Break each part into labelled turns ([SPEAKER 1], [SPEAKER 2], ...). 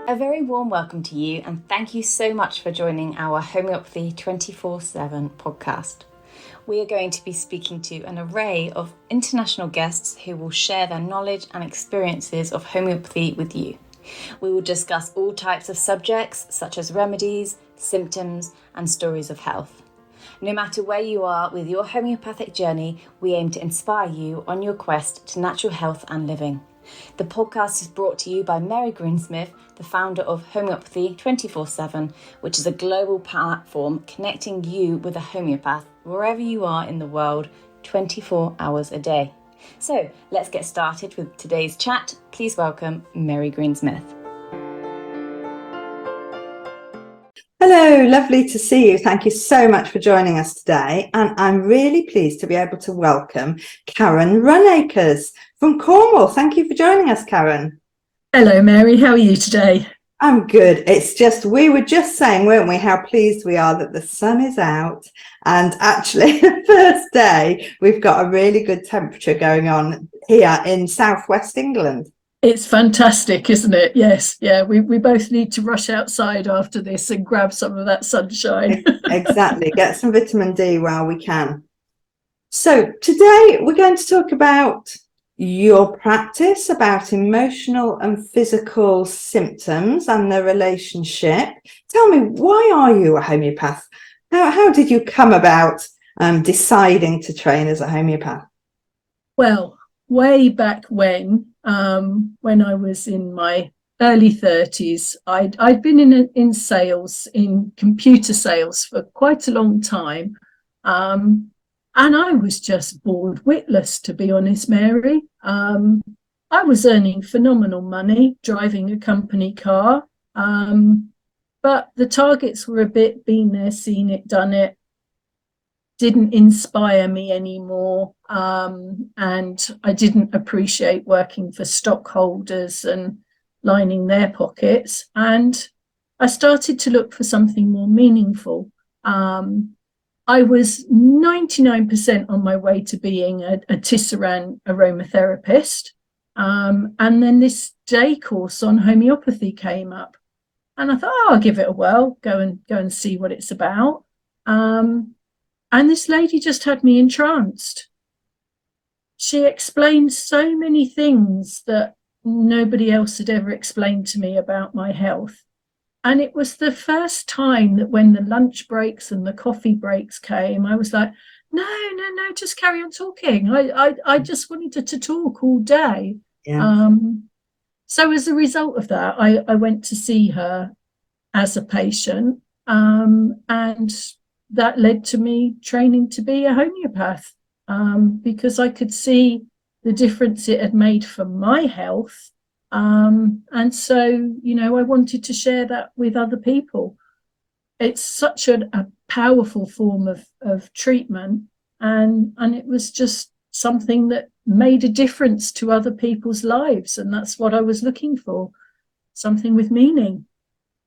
[SPEAKER 1] A very warm welcome to you, and thank you so much for joining our Homeopathy 24/7 podcast. We are going to be speaking to an array of international guests who will share their knowledge and experiences of homeopathy with you. We will discuss all types of subjects such as remedies, symptoms, and stories of health. No matter where you are with your homeopathic journey, we aim to inspire you on your quest to natural health and living. The podcast is brought to you by Mary Greensmith, the founder of Homeopathy 24/7, which is a global platform connecting you with a homeopath wherever you are in the world, 24 hours a day. So let's get started with today's chat. Please welcome Mary Greensmith.
[SPEAKER 2] Hello, lovely to see you. Thank you so much for joining us today. And I'm really pleased to be able to welcome Karen Runacres from Cornwall. Thank you for joining us, Karen.
[SPEAKER 3] Hello, Mary. How are you today?
[SPEAKER 2] I'm good. It's just, we were just saying, weren't we, how pleased we are that the sun is out. And actually, the first day, we've got a really good temperature going on here in southwest England.
[SPEAKER 3] It's fantastic, isn't it? Yes. Yeah. We both need to rush outside after this and grab some of that sunshine.
[SPEAKER 2] Exactly. Get some vitamin D while we can. So today we're going to talk about your practice, about emotional and physical symptoms and their relationship. Tell me, why are you a homeopath? How did you come about deciding to train as a homeopath?
[SPEAKER 3] Well, way back when I was in my early 30s, I'd been in sales, in computer sales for quite a long time. And I was just bored witless, to be honest, Mary. I was earning phenomenal money, driving a company car. But the targets were a bit been there, seen it, done it. Didn't inspire me anymore. And I didn't appreciate working for stockholders and lining their pockets. And I started to look for something more meaningful. I was 99% on my way to being a Tisserand aromatherapist. And then this day course on homeopathy came up. And I thought, I'll give it a whirl, go and see what it's about. And this lady just had me entranced. She explained so many things that nobody else had ever explained to me about my health. And it was the first time that when the lunch breaks and the coffee breaks came, I was like, no, just carry on talking. I just wanted to talk all day.
[SPEAKER 2] Yeah.
[SPEAKER 3] So as a result of that, I went to see her as a patient. And that led to me training to be a homeopath, because I could see the difference it had made for my health. And so, I wanted to share that with other people. It's such a powerful form of treatment, and it was just something that made a difference to other people's lives. And that's what I was looking for, something with meaning.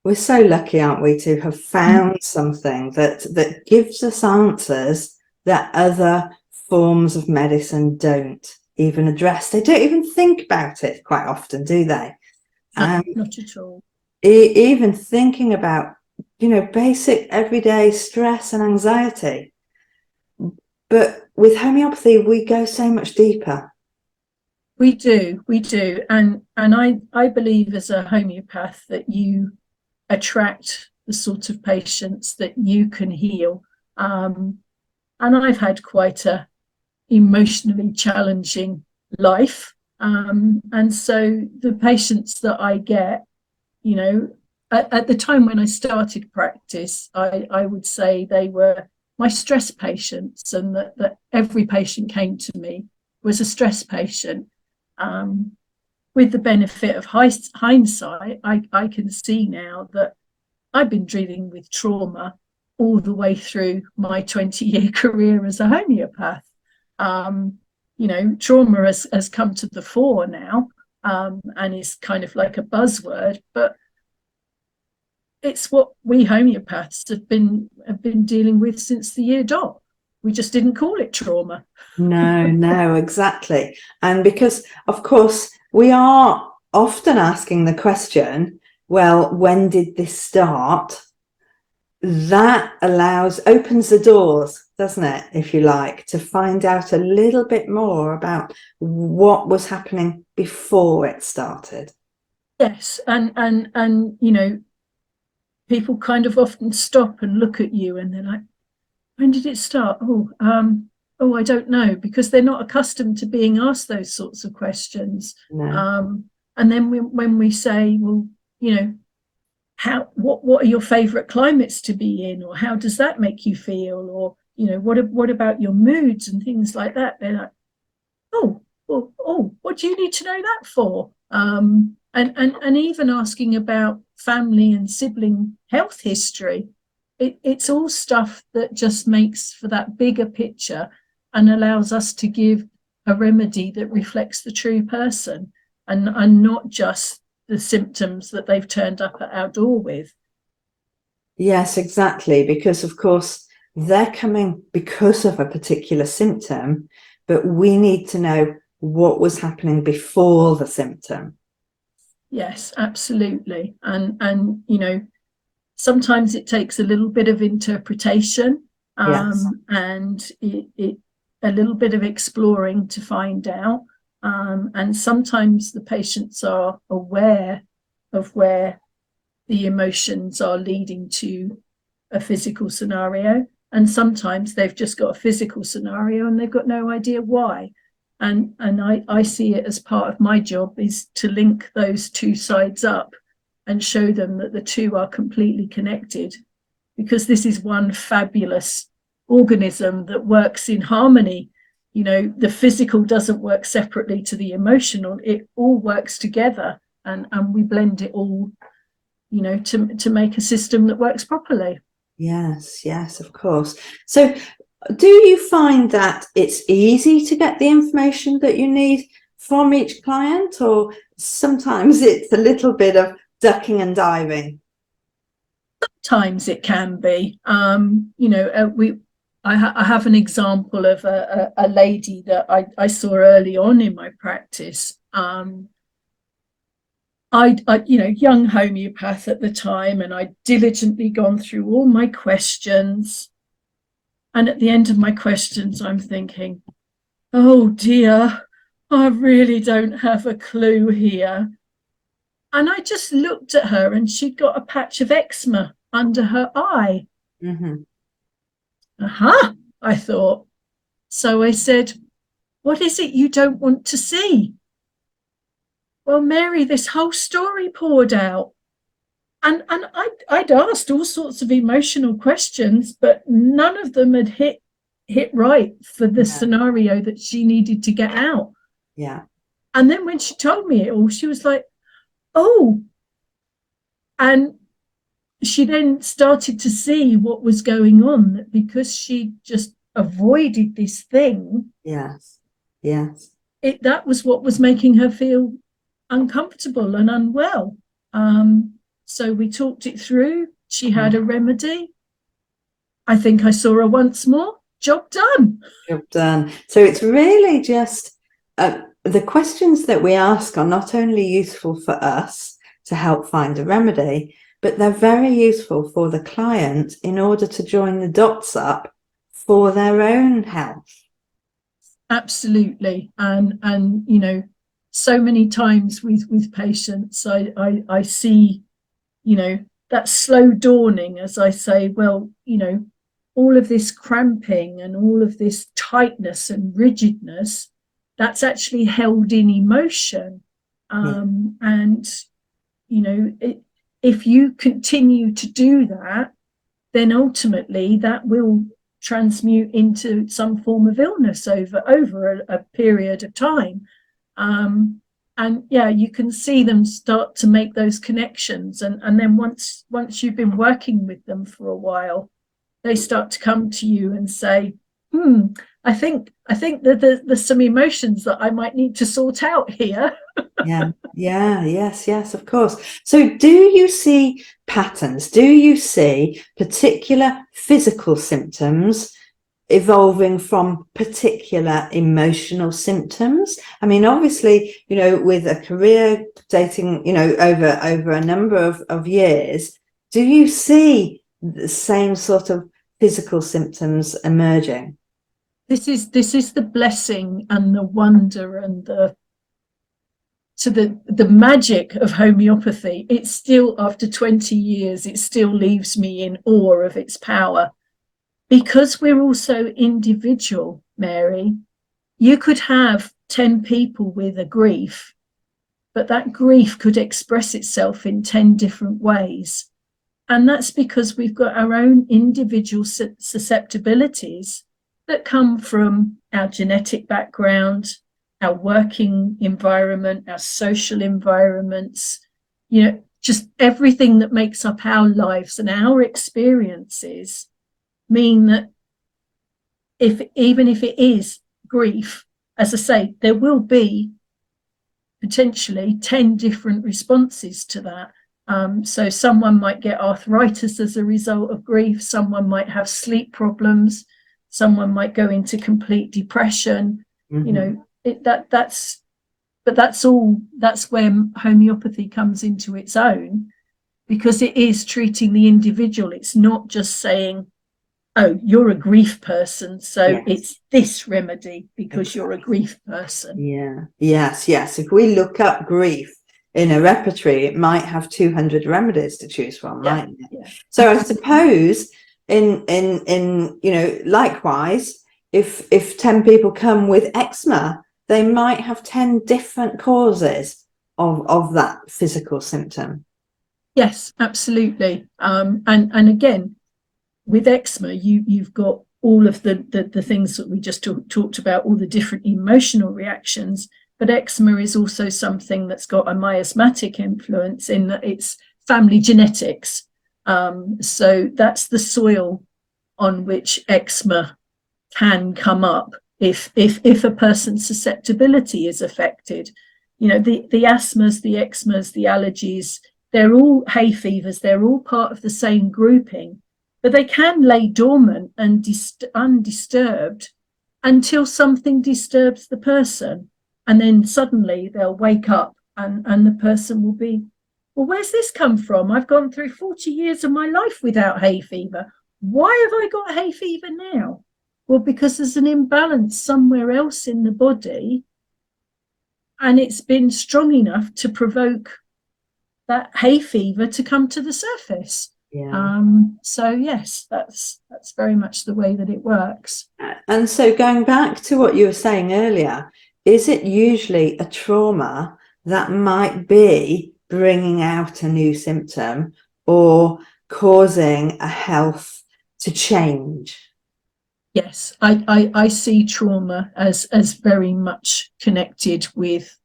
[SPEAKER 2] We're so lucky, aren't we, to have found something that gives us answers that other forms of medicine don't even address. They don't even think about it quite often, do they?
[SPEAKER 3] Not at all.
[SPEAKER 2] Even thinking about, basic everyday stress and anxiety. But with homeopathy, we go so much deeper.
[SPEAKER 3] We do. And I believe as a homeopath that you attract the sort of patients that you can heal. And I've had quite a emotionally challenging life. And so the patients that I get, at the time when I started practice, I would say they were my stress patients, and that every patient came to me was a stress patient. With the benefit of hindsight, I can see now that I've been dealing with trauma all the way through my 20-year career as a homeopath. Trauma has come to the fore now, and is kind of like a buzzword, but it's what we homeopaths have been dealing with since the year dot. We just didn't call it trauma.
[SPEAKER 2] No, exactly. And because, of course, we are often asking the question, well, when did this start? That opens the doors, doesn't it, if you like, to find out a little bit more about what was happening before it started.
[SPEAKER 3] Yes, and you know, people kind of often stop and look at you and they're like, when did it start? Oh, I don't know, because they're not accustomed to being asked those sorts of questions.
[SPEAKER 2] No.
[SPEAKER 3] And then when we say, well, you know, what are your favorite climates to be in, or how does that make you feel, or you know, what about your moods and things like that? They're like, oh, what do you need to know that for? And even asking about family and sibling health history, it's all stuff that just makes for that bigger picture and allows us to give a remedy that reflects the true person, and not just the symptoms that they've turned up at our door with.
[SPEAKER 2] Yes, exactly, because of course they're coming because of a particular symptom, but we need to know what was happening before the symptom.
[SPEAKER 3] Yes, absolutely. And you know, sometimes it takes a little bit of interpretation,
[SPEAKER 2] Yes.
[SPEAKER 3] and it a little bit of exploring to find out. And sometimes the patients are aware of where the emotions are leading to a physical scenario, and sometimes they've just got a physical scenario and they've got no idea why. And I see it as part of my job is to link those two sides up and show them that the two are completely connected, because this is one fabulous organism that works in harmony. You know, the physical doesn't work separately to the emotional, it all works together, and we blend it all, you know, to make a system that works properly.
[SPEAKER 2] Yes, yes, of course. So do you find that it's easy to get the information that you need from each client, or sometimes it's a little bit of ducking and diving?
[SPEAKER 3] Sometimes it can be. You know, I have an example of a lady that I saw early on in my practice. I, you know, young homeopath at the time, and I'd diligently gone through all my questions. And at the end of my questions, I'm thinking, oh dear, I really don't have a clue here. And I just looked at her and she'd got a patch of eczema under her eye.
[SPEAKER 2] Mm-hmm.
[SPEAKER 3] Aha, I thought. So I said, what is it you don't want to see? Well, Mary, this whole story poured out. And I'd asked all sorts of emotional questions, but none of them had hit right for the scenario that she needed to get out.
[SPEAKER 2] Yeah.
[SPEAKER 3] And then when she told me it all, she was like, oh. And she then started to see what was going on, that because she just avoided this thing.
[SPEAKER 2] Yes. Yes.
[SPEAKER 3] That was what was making her feel uncomfortable and unwell. So we talked it through. She had a remedy. I think I saw her once more. Job done.
[SPEAKER 2] Job done. So it's really just the questions that we ask are not only useful for us to help find a remedy, but they're very useful for the client in order to join the dots up for their own health.
[SPEAKER 3] Absolutely. And you know, so many times with patients, I see, you know, that slow dawning as I say, well, you know, all of this cramping and all of this tightness and rigidness, that's actually held in emotion. And, you know, if you continue to do that, then ultimately that will transmute into some form of illness over a period of time. And yeah, you can see them start to make those connections. And then once you've been working with them for a while, they start to come to you and say, I think that there's some emotions that I might need to sort out here.
[SPEAKER 2] Yes, of course. So do you see patterns? Do you see particular physical symptoms evolving from particular emotional symptoms? I mean, obviously, you know, with a career dating, you know, over a number of years, do you see the same sort of physical symptoms emerging?
[SPEAKER 3] This is the blessing and the wonder and the magic of homeopathy. It's still, after 20 years, it still leaves me in awe of its power, because we're also individual, Mary. You could have 10 people with a grief, but that grief could express itself in 10 different ways. And that's because we've got our own individual susceptibilities that come from our genetic background, our working environment, our social environments, you know, just everything that makes up our lives and our experiences mean that even if it is grief, as I say, there will be potentially 10 different responses to that. So someone might get arthritis as a result of grief, someone might have sleep problems, someone might go into complete depression. You know, that's where homeopathy comes into its own, because it is treating the individual. It's not just saying, oh, you're a grief person, so it's this remedy because you're a grief person.
[SPEAKER 2] Yes. If we look up grief in a repertory, it might have 200 remedies to choose from, mightn't it? So I suppose in you know, likewise, if 10 people come with eczema, they might have 10 different causes of that physical symptom.
[SPEAKER 3] Yes, absolutely. And again, with eczema, you've got all of the things that we just talked about, all the different emotional reactions. But eczema is also something that's got a miasmetic influence, in that it's family genetics. So that's the soil on which eczema can come up if a person's susceptibility is affected. You know, the asthmas, the eczemas, the allergies, they're all hay fevers, they're all part of the same grouping, but they can lay dormant and undisturbed until something disturbs the person. And then suddenly they'll wake up and the person will be, well, where's this come from? I've gone through 40 years of my life without hay fever. Why have I got hay fever now? Well, because there's an imbalance somewhere else in the body, and it's been strong enough to provoke that hay fever to come to the surface. So yes, that's very much the way that it works.
[SPEAKER 2] And so going back to what you were saying earlier, is it usually a trauma that might be bringing out a new symptom or causing a health to change?
[SPEAKER 3] Yes, I see trauma as very much connected with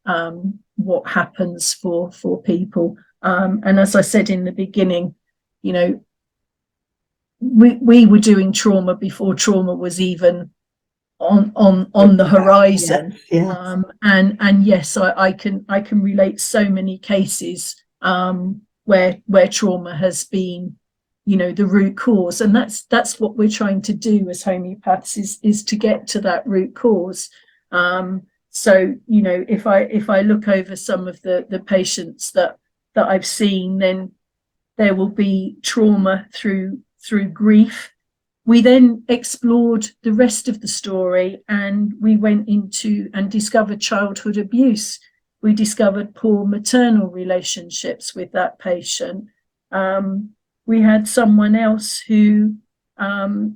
[SPEAKER 3] what happens for people. And as I said in the beginning, you know, we were doing trauma before trauma was even on the horizon. And yes, I can relate so many cases where trauma has been, you know, the root cause, and that's what we're trying to do as homeopaths, is to get to that root cause. So, you know, if I look over some of the patients that I've seen, then there will be trauma through grief. We then explored the rest of the story, and we went into and discovered childhood abuse. We discovered poor maternal relationships with that patient. We had someone else who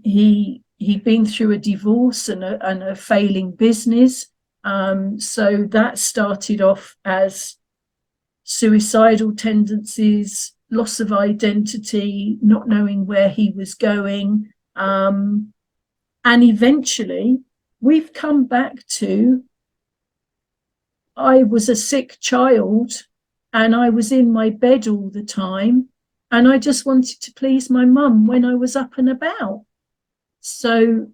[SPEAKER 3] he'd been through a divorce and a failing business. So that started off as suicidal tendencies, loss of identity, not knowing where he was going. And eventually we've come back to, I was a sick child and I was in my bed all the time, and I just wanted to please my mum when I was up and about. So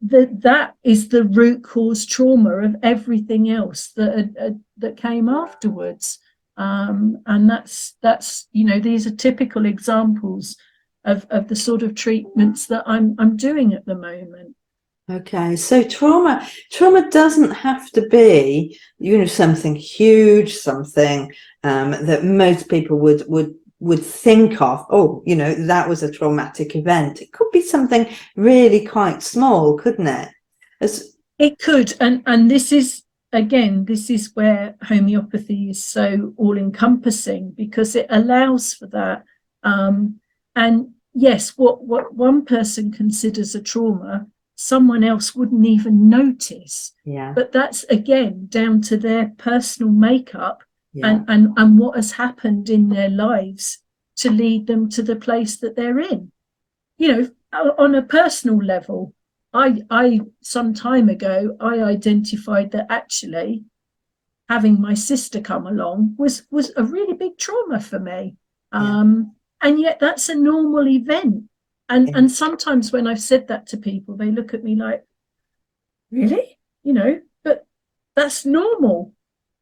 [SPEAKER 3] that is the root cause trauma of everything else that came afterwards. And that's you know, these are typical examples of the sort of treatments that I'm doing at the moment.
[SPEAKER 2] Okay, so trauma doesn't have to be, something huge, something that most people would think of. Oh, that was a traumatic event. It could be something really quite small, couldn't it?
[SPEAKER 3] It could, and this is where homeopathy is so all-encompassing, because it allows for that. And yes, what one person considers a trauma, someone else wouldn't even notice.
[SPEAKER 2] Yeah.
[SPEAKER 3] But that's again down to their personal makeup,
[SPEAKER 2] Yeah.
[SPEAKER 3] and what has happened in their lives to lead them to the place that they're in. On a personal level, I some time ago, I identified that actually having my sister come along was a really big trauma for me. And yet that's a normal event. And sometimes when I've said that to people, they look at me like, really? But that's normal.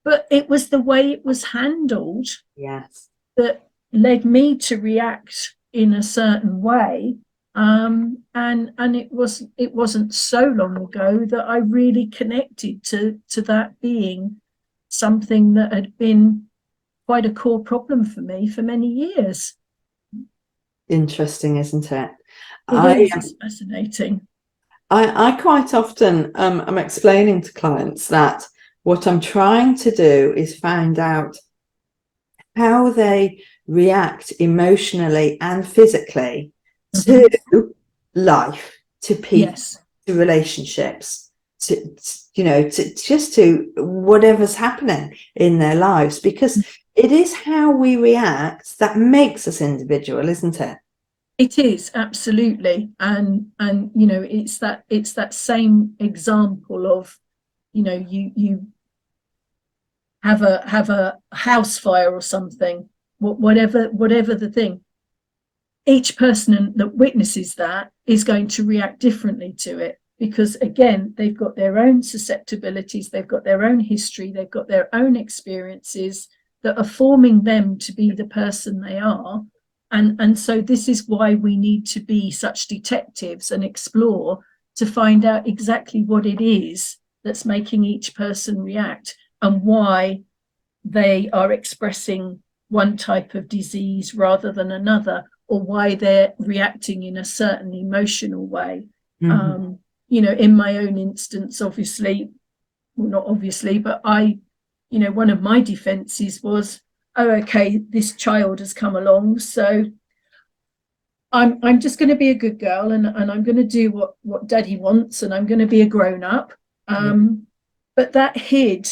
[SPEAKER 3] But it was the way it was handled,
[SPEAKER 2] Yes,
[SPEAKER 3] that led me to react in a certain way. And it wasn't so long ago that I really connected to that being something that had been quite a core problem for me for many years.
[SPEAKER 2] Interesting, isn't it?
[SPEAKER 3] It's fascinating.
[SPEAKER 2] I quite often I'm explaining to clients that what I'm trying to do is find out how they react emotionally and physically to life, to people, to relationships, to just to whatever's happening in their lives, because it is how we react that makes us individual, isn't it?
[SPEAKER 3] It is, absolutely. And it's that same example of, you have a house fire or something, whatever the thing, each person that witnesses that is going to react differently to it, because again, they've got their own susceptibilities, they've got their own history, they've got their own experiences that are forming them to be the person they are. And so this is why we need to be such detectives and explore to find out exactly what it is that's making each person react, and why they are expressing one type of disease rather than another, or why they're reacting in a certain emotional way. In my own instance, obviously, well, not obviously, but one of my defenses was, oh, okay, this child has come along, so I'm just going to be a good girl, and I'm going to do what daddy wants, and I'm going to be a grown up. But that hid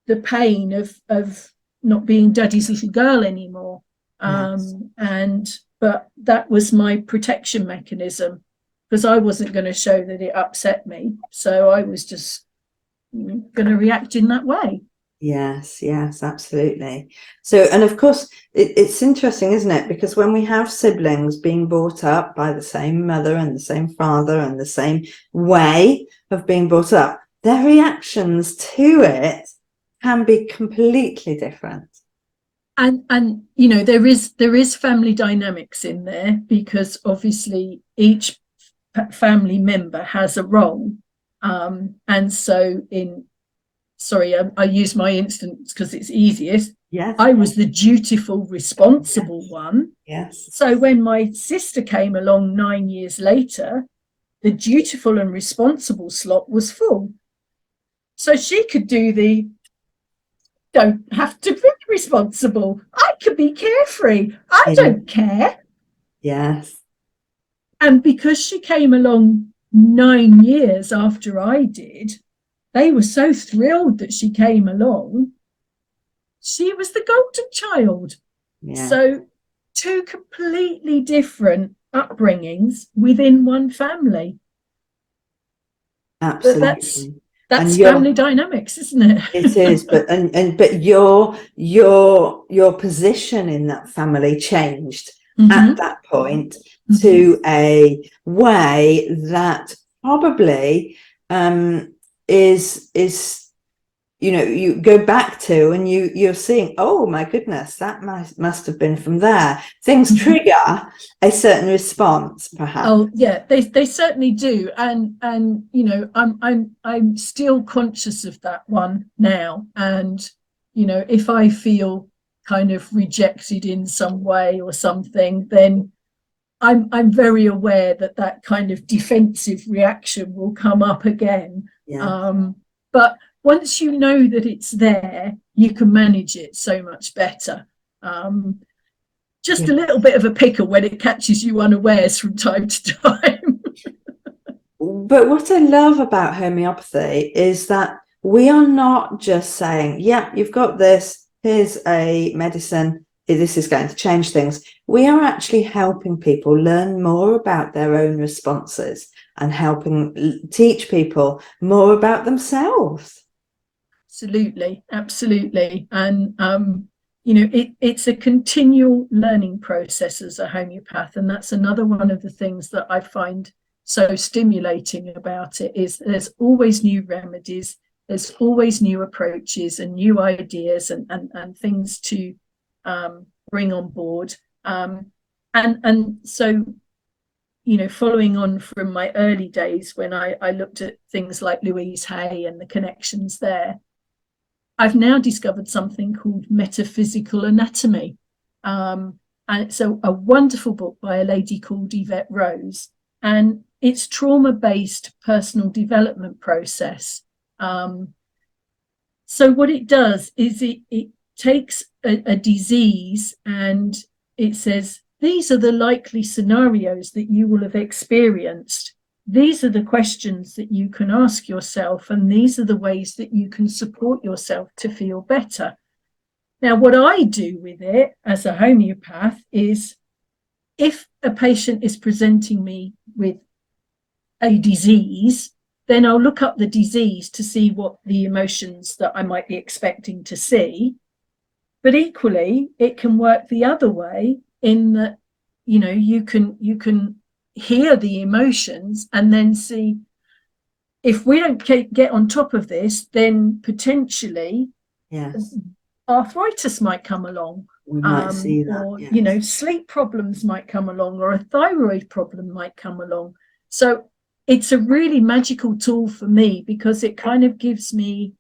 [SPEAKER 3] the pain of not being daddy's little girl anymore. But that was my protection mechanism, because I wasn't going to show that it upset me. So I was just going to react in that way.
[SPEAKER 2] Yes, absolutely. So, and of course, it's interesting, isn't it? Because when we have siblings being brought up by the same mother and the same father and the same way of being brought up, their reactions to it can be completely different.
[SPEAKER 3] And there is family dynamics in there, because obviously each family member has a role. And so I use my instance because it's easiest.
[SPEAKER 2] Yes.
[SPEAKER 3] I was the dutiful, responsible one.
[SPEAKER 2] Yes.
[SPEAKER 3] So when my sister came along 9 years later, the dutiful and responsible slot was full. So she could do don't have to be responsible. I could be carefree. I don't care.
[SPEAKER 2] Yes.
[SPEAKER 3] And because she came along 9 years after I did, they were so thrilled that she came along. She was the golden child. Yeah. So 2 completely different upbringings within one family.
[SPEAKER 2] Absolutely.
[SPEAKER 3] But that's family dynamics, isn't it?
[SPEAKER 2] It is, but your position in that family changed at that point to a way that probably is you go back to, and you're seeing, oh my goodness, that must have been from there. Things trigger a certain response, perhaps.
[SPEAKER 3] Oh yeah, they certainly do, and I'm still conscious of that one now. And if I feel kind of rejected in some way or something, then I'm very aware that kind of defensive reaction will come up again. But once you know that it's there, you can manage it so much better. Just a little bit of a pickle when it catches you unawares from time to time.
[SPEAKER 2] But what I love about homeopathy is that we are not just saying, yeah, you've got this, here's a medicine, this is going to change things. We are actually helping people learn more about their own responses and helping teach people more about themselves.
[SPEAKER 3] Absolutely. And it's a continual learning process as a homeopath, and that's another one of the things that I find so stimulating about it, is there's always new remedies, there's always new approaches and new ideas and things to bring on board. And so, following on from my early days when I looked at things like Louise Hay and the connections there, I've now discovered something called Metaphysical Anatomy. And it's a wonderful book by a lady called Yvette Rose. And it's trauma-based personal development process. So what it does is it takes a disease and it says, these are the likely scenarios that you will have experienced. These are the questions that you can ask yourself, and these are the ways that you can support yourself to feel better. Now, what I do with it as a homeopath is, if a patient is presenting me with a disease, then I'll look up the disease to see what the emotions that I might be expecting to see. But equally, it can work the other way, in that, you can hear the emotions and then see, if we don't get on top of this, then potentially arthritis might come along.
[SPEAKER 2] We might see that,
[SPEAKER 3] or sleep problems might come along, or a thyroid problem might come along. So it's a really magical tool for me, because it kind of gives me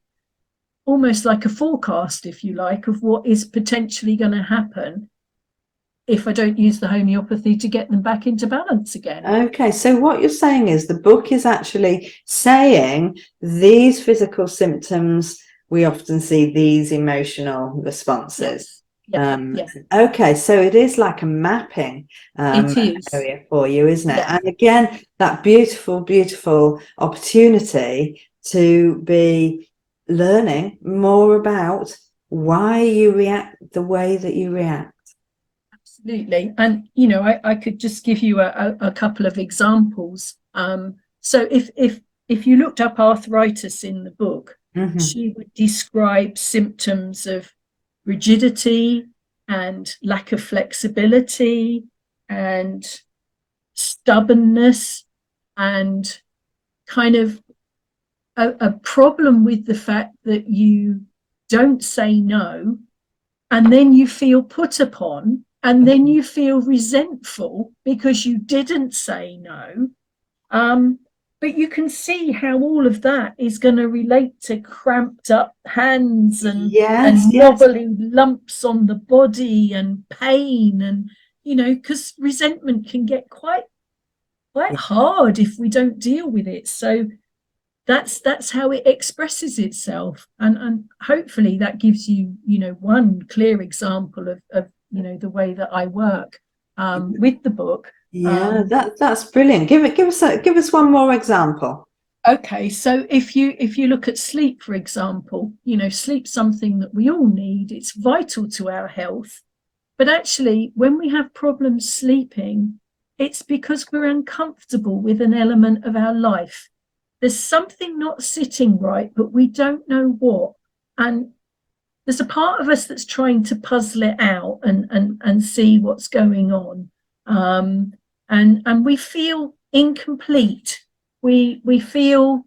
[SPEAKER 3] almost like a forecast, if you like, of what is potentially going to happen if I don't use the homeopathy to get them back into balance again.
[SPEAKER 2] Okay, so what you're saying is the book is actually saying these physical symptoms, we often see these emotional responses.
[SPEAKER 3] Yes.
[SPEAKER 2] Okay, so it is like a mapping area for you, isn't it?
[SPEAKER 3] Yeah.
[SPEAKER 2] And again, that beautiful opportunity to be learning more about why you react the way that you react.
[SPEAKER 3] Absolutely. And I could just give you a couple of examples. So if you looked up arthritis in the book, she would describe symptoms of rigidity and lack of flexibility and stubbornness, and kind of a problem with the fact that you don't say no, and then you feel put upon, and then you feel resentful because you didn't say no. But you can see how all of that is going to relate to cramped up hands and wobbly lumps on the body and pain, and because resentment can get quite hard if we don't deal with it. So that's how it expresses itself, and hopefully that gives you one clear example of the way that I work with the book.
[SPEAKER 2] That's brilliant. Give us one more example.
[SPEAKER 3] Okay, so if you look at sleep, for example, sleep's something that we all need. It's vital to our health. But actually, when we have problems sleeping, it's because we're uncomfortable with an element of our life. There's something not sitting right, but we don't know what. And there's a part of us that's trying to puzzle it out and see what's going on. And we feel incomplete. We feel,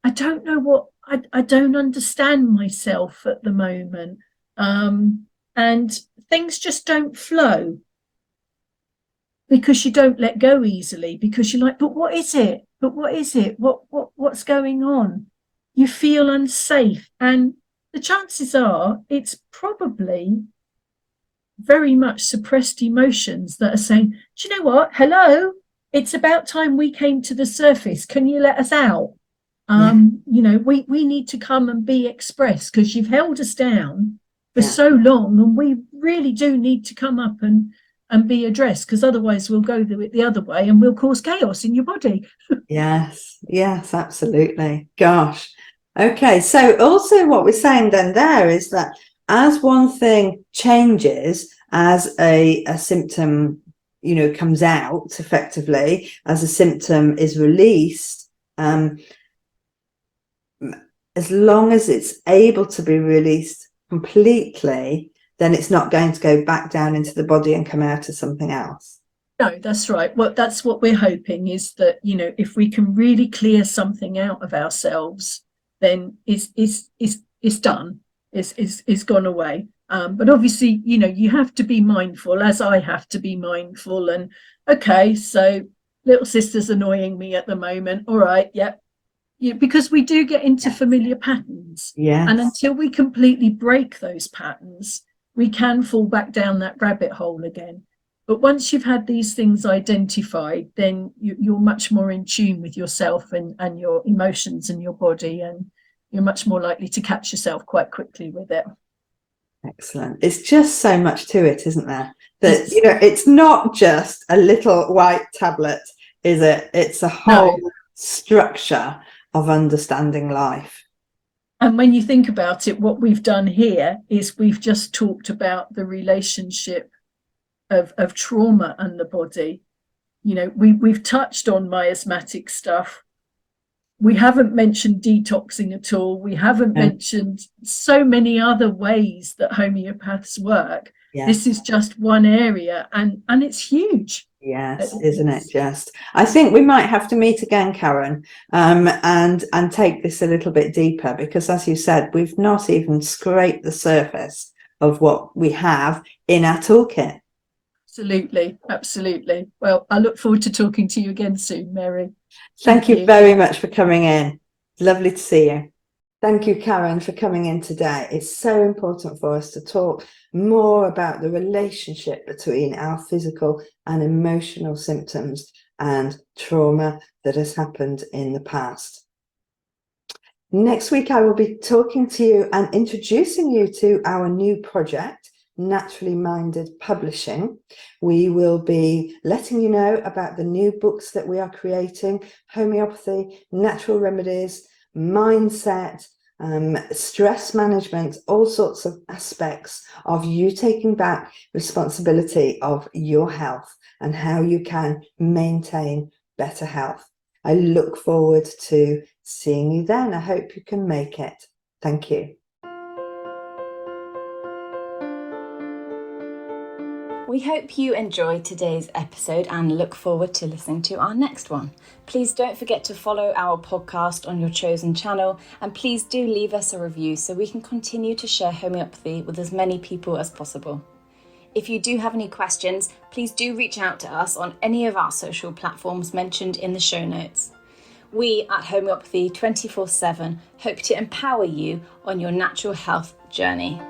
[SPEAKER 3] I don't know I don't understand myself at the moment. And things just don't flow because you don't let go easily, because you're like, but what is it? But what is it? What's going on? You feel unsafe. And the chances are it's probably very much suppressed emotions that are saying, do you know what? Hello, it's about time we came to the surface. Can you let us out? We need to come and be expressed because you've held us down for so long, and we really do need to come up and be addressed, because otherwise we'll go the other way and we'll cause chaos in your body.
[SPEAKER 2] Yes, absolutely. Gosh. Okay, so also what we're saying then there is that as one thing changes, as a symptom, comes out effectively, as a symptom is released, as long as it's able to be released completely, then it's not going to go back down into the body and come out as something else.
[SPEAKER 3] No, that's right. Well, that's what we're hoping, is that, if we can really clear something out of ourselves, then it's done. It's gone away. But obviously, you have to be mindful, as I have to be mindful. And okay, so little sister's annoying me at the moment. All right, because we do get into familiar patterns.
[SPEAKER 2] Yes.
[SPEAKER 3] And until we completely break those patterns, we can fall back down that rabbit hole again. But once you've had these things identified, then you're much more in tune with yourself and your emotions and your body, and you're much more likely to catch yourself quite quickly with it.
[SPEAKER 2] Excellent. It's just so much to it, isn't there? That, it's not just a little white tablet, is it? It's a whole structure of understanding life.
[SPEAKER 3] And when you think about it, what we've done here is we've just talked about the relationship of trauma and the body. We've touched on miasmatic stuff. We haven't mentioned detoxing at all. We haven't mentioned so many other ways that homeopaths work. This is just one area, and it's huge.
[SPEAKER 2] Yes, isn't it just? I think we might have to meet again, Karen, and take this a little bit deeper, because as you said, we've not even scraped the surface of what we have in our toolkit.
[SPEAKER 3] Absolutely. Well, I look forward to talking to you again soon, Mary.
[SPEAKER 2] Thank you very much for coming in. Lovely to see you. Thank you, Karen, for coming in today. It's so important for us to talk more about the relationship between our physical and emotional symptoms and trauma that has happened in the past. Next week, I will be talking to you and introducing you to our new project, Naturally Minded Publishing. We will be letting you know about the new books that we are creating: homeopathy, natural remedies, mindset, stress management, all sorts of aspects of you taking back responsibility of your health and how you can maintain better health. I look forward to seeing you then. I hope you can make it. Thank you.
[SPEAKER 1] We hope you enjoyed today's episode and look forward to listening to our next one. Please don't forget to follow our podcast on your chosen channel, and please do leave us a review so we can continue to share homeopathy with as many people as possible. If you do have any questions, please do reach out to us on any of our social platforms mentioned in the show notes. We at Homeopathy 24/7 hope to empower you on your natural health journey.